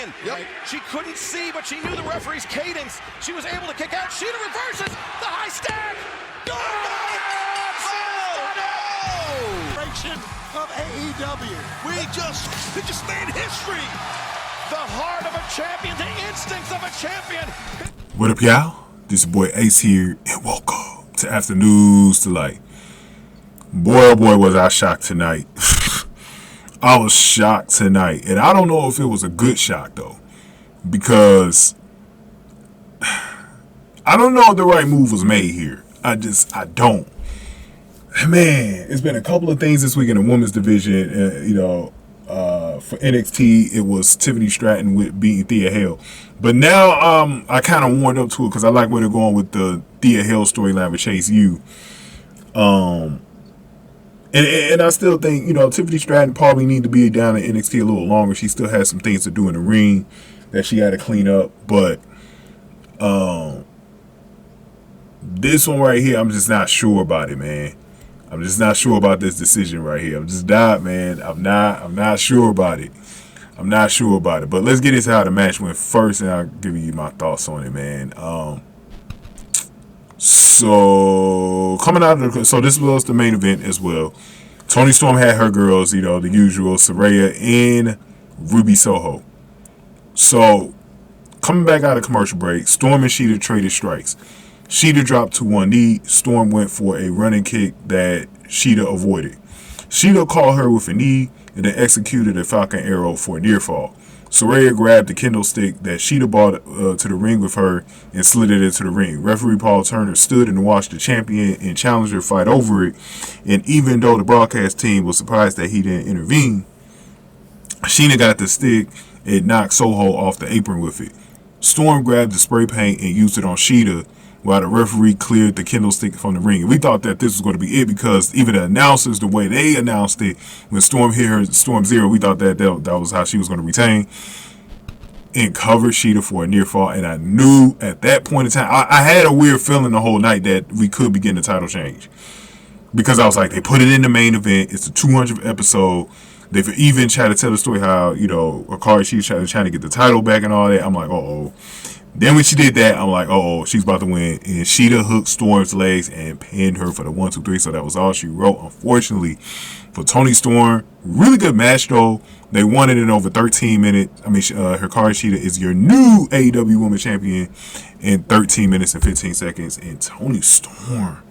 champion. Yep. She couldn't see, but she knew the referee's cadence. She was able to kick out. Shida reverses the high stack. Of AEW. We just made history. The heart of a champion, the instincts of a champion. What up, y'all? This your boy Ace here, and welcome to Afternoons Delight. Boy, oh boy, was I shocked tonight. I was shocked tonight, and I don't know if it was a good shock though, because I don't know if the right move was made here. I don't. Man, it's been a couple of things this week in the women's division. For NXT, it was Tiffany Stratton with beating Thea Hale. But now I kind of warmed up to it because I like where they're going with the Thea Hale storyline with Chase U. And I still think, Tiffany Stratton probably need to be down in NXT a little longer. She still has some things to do in the ring that she got to clean up. But this one right here, I'm just not sure about it, man. I'm just not sure about this decision right here. I'm just not, man. I'm not sure about it. I'm not sure about it. But let's get into how the match went first, and I'll give you my thoughts on it, man. So this was the main event as well. Toni Storm had her girls, the usual Saraya and Ruby Soho. So coming back out of commercial break, Storm and Shida traded strikes. Shida dropped to one knee. Storm went for a running kick that Shida avoided. Shida caught her with a knee and then executed a Falcon Arrow for a near fall. Saraya grabbed the kendo stick that Shida brought to the ring with her and slid it into the ring. Referee Paul Turner stood and watched the champion and challenger fight over it. And even though the broadcast team was surprised that he didn't intervene, Shida got the stick and knocked Soho off the apron with it. Storm grabbed the spray paint and used it on Shida, while the referee cleared the kendo stick from the ring. And we thought that this was going to be it because even the announcers, the way they announced it, when Storm hit her Storm Zero, we thought that was how she was going to retain and cover Shida for a near fall. And I knew at that point in time, I had a weird feeling the whole night that we could be getting a title change. Because I was like, they put it in the main event. It's the 200th episode. They've even tried to tell the story how, Hikaru Shida trying to get the title back and all that. I'm like, uh-oh. Then when she did that, I'm like, she's about to win. And Shida hooked Storm's legs and pinned her for the 1, 2, 3. So that was all she wrote, unfortunately, for Toni Storm. Really good match, though. They won it in over 13 minutes. Hikaru Shida is your new AEW Women's Champion in 13 minutes and 15 seconds. And Toni Storm,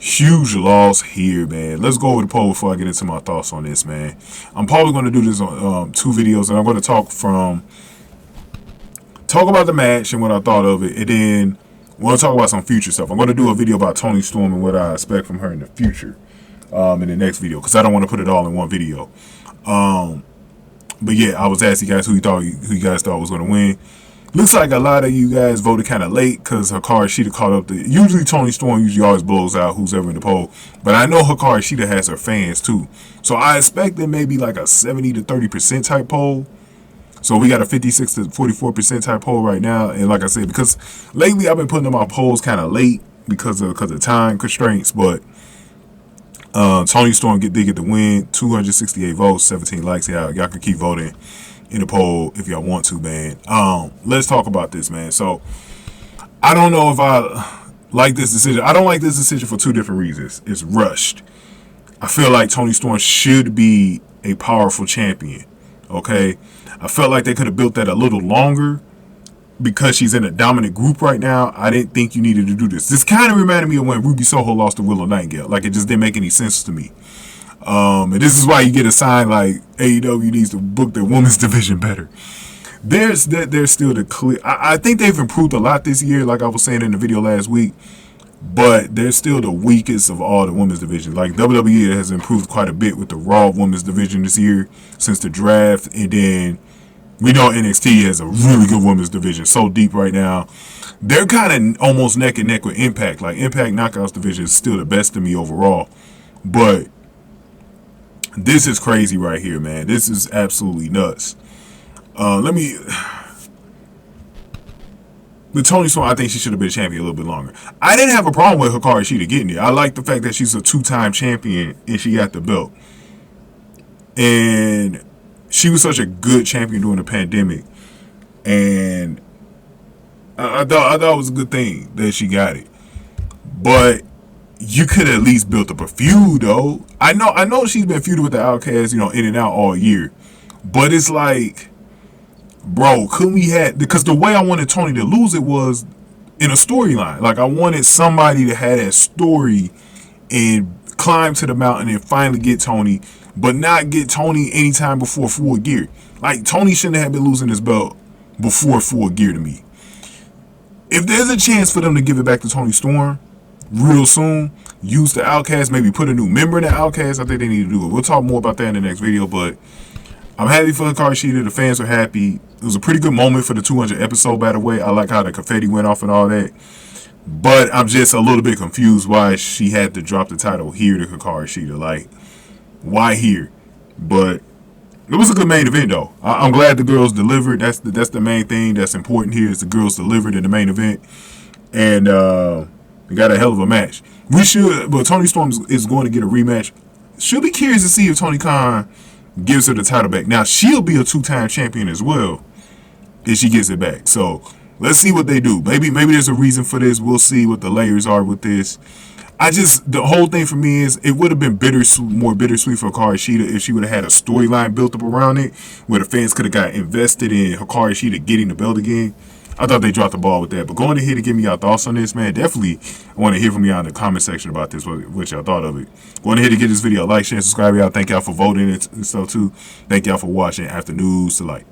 huge loss here, man. Let's go over the poll before I get into my thoughts on this, man. I'm probably going to do this on 2 videos, and I'm going to talk about the match and what I thought of it, and then we'll talk about some future stuff. I'm going to do a video about Toni Storm and what I expect from her in the future in the next video, because I don't want to put it all in one video. But yeah, I was asking you guys who you guys thought was going to win. Looks like a lot of you guys voted kind of late because Hikaru Shida caught up. Usually Toni Storm always blows out who's ever in the poll, but I know Hikaru Shida has her fans too, so I expect there may be like a 70 to 30% type poll. So we got a 56 to 44% type poll right now. And like I said, because lately I've been putting in my polls kind of late because of time constraints. But Toni Storm did get the win. 268 votes, 17 likes. Y'all can keep voting in the poll if y'all want to, man. Let's talk about this, man. So I don't know if I like this decision. I don't like this decision for 2 different reasons. It's rushed. I feel like Toni Storm should be a powerful champion. Okay, I felt like they could have built that a little longer because she's in a dominant group right now. I didn't think you needed to do this. This kind of reminded me of when Ruby Soho lost to Willow Nightingale. Like, it just didn't make any sense to me. And this is why you get a sign like AEW needs to book their women's division better. There's still the clear. I think they've improved a lot this year, like I was saying in the video last week. But they're still the weakest of all the women's division. Like, WWE has improved quite a bit with the Raw women's division this year since the draft. And then we know NXT has a really good women's division, so deep right now. They're kind of almost neck and neck with Impact. Like, Impact Knockouts division is still the best to me overall. But this is crazy right here, man. This is absolutely nuts. With Toni Storm, I think she should have been champion a little bit longer. I didn't have a problem with Hikaru Shida getting it. I like the fact that she's a 2-time champion and she got the belt. And she was such a good champion during the pandemic, and I thought it was a good thing that she got it. But you could at least build up a feud, though. I know she's been feuding with the Outcast, in and out all year, but it's like, bro, couldn't we have? Because the way I wanted Toni to lose it was in a storyline. Like, I wanted somebody to have that story and climb to the mountain and finally get Toni, but not get Toni anytime before Full Gear. Like, Toni shouldn't have been losing this belt before Full Gear to me. If there's a chance for them to give it back to Toni Storm real soon, use the Outcast, maybe put a new member in the Outcast, I think they need to do it. We'll talk more about that in the next video, but I'm happy for Hikaru Shida. The fans are happy. It was a pretty good moment for the 200 episode, by the way. I like how the confetti went off and all that. But I'm just a little bit confused why she had to drop the title here to Hikaru Shida. Like, why here? But it was a good main event, though. I'm glad the girls delivered. That's the main thing that's important here is the girls delivered in the main event. And we got a hell of a match. But Toni Storm is going to get a rematch. Should be curious to see if Tony Khan gives her the title back. Now, she'll be a 2-time champion as well if she gets it back. So let's see what they do. Maybe there's a reason for this. We'll see what the layers are with this. The whole thing for me is it would have been more bittersweet for Hikaru Shida if she would have had a storyline built up around it where the fans could have got invested in Hikaru Shida getting the belt again. I thought they dropped the ball with that. But going ahead and give me your thoughts on this, man. Definitely I want to hear from y'all in the comment section about this, what y'all thought of it. Going ahead and give this video a like, share, and subscribe. Y'all. Thank y'all for voting and stuff too. Thank y'all for watching After News to Light.